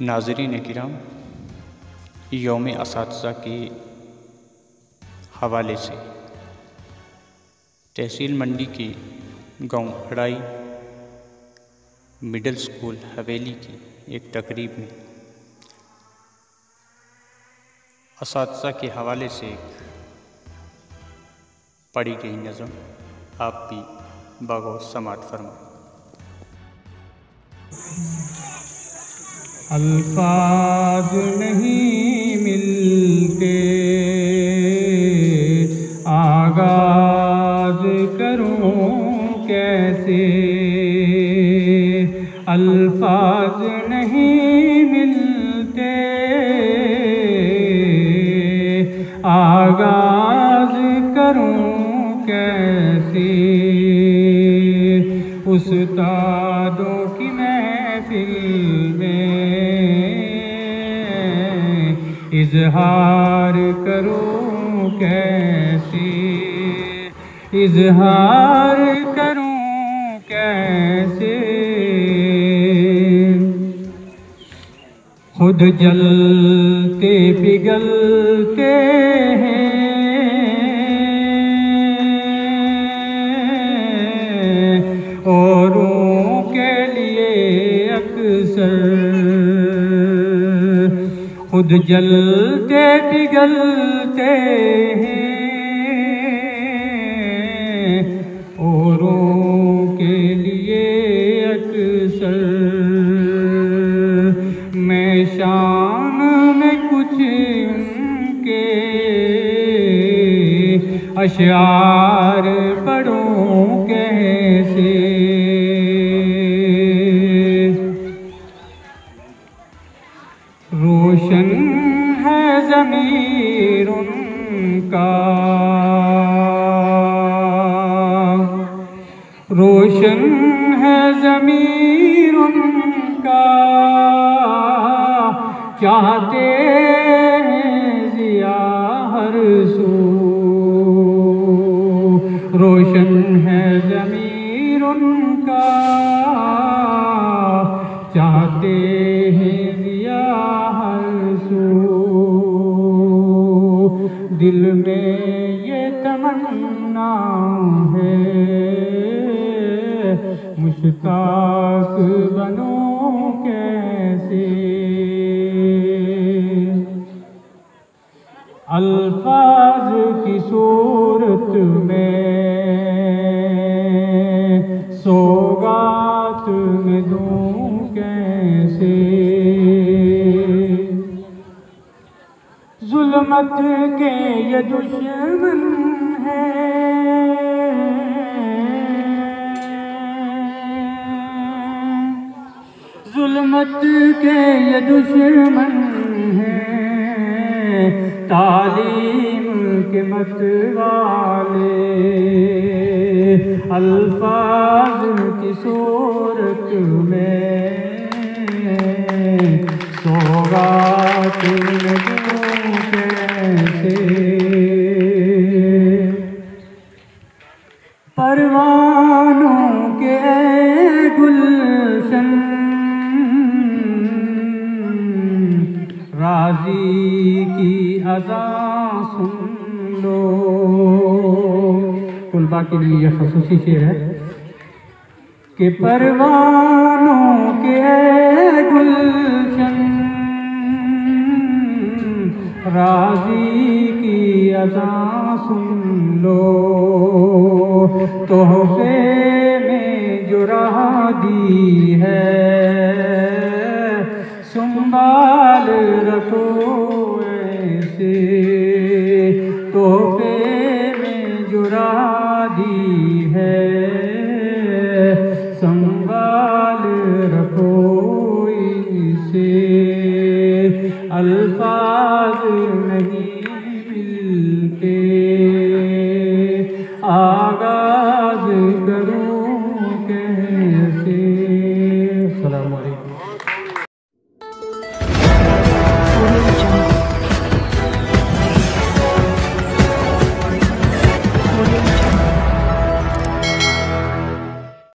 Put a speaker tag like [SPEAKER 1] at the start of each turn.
[SPEAKER 1] नाज़रीन किराम, यौम असातिज़ा के हवाले से तहसील मंडी के गांव अड़ाई मिडिल स्कूल हवेली की एक तकरीब में असातिज़ा के हवाले से पढ़ी गई नज़म आप भी बागौर समाअत फरमाएं।
[SPEAKER 2] अल्फाज नहीं मिलते, आगाज करूं कैसे। अल्फाज नहीं मिलते, आगाज करूं कैसे। उस्तादों की महफिल में इज़हार करूं कैसे, इज़हार करूं कैसे। खुद जलते पिघलते हैं, औरों के लिए अक्सर। खुद जलते पिघलते हैं, औरों के लिए अक्सर। मैं शान में कुछ उनके अशआर पढ़ूं कैसे। रोशन है ज़मीर उनका, रोशन है ज़मीर उनका। चाहते हैं ज़िया हर सू, रोशन है ज़मीर उनका। चाहते हैं ज़िया हर सू, दिल में ये तमन्ना है मुश्ताक बनूं कैसे। अल्फाज की सूरत में सौगात में दूं कैसे। ज़ुल्मत के ये दुश्मन हैं, ज़ुल्मत के ये दुश्मन हैं। तालीम के मत वाले अल्फाज की सूरत में सौगात में दूं कैसे। परवानों के गुलशन राज़ी की अज़ां सुन लो। कुलबा के लिए यह ख़ुसूसी शेर है कि परवानों के गुलशन राज़ी की अज़ां सुन लो। तोहफ़े में जो राह दी है संभाल रखो ऐसे।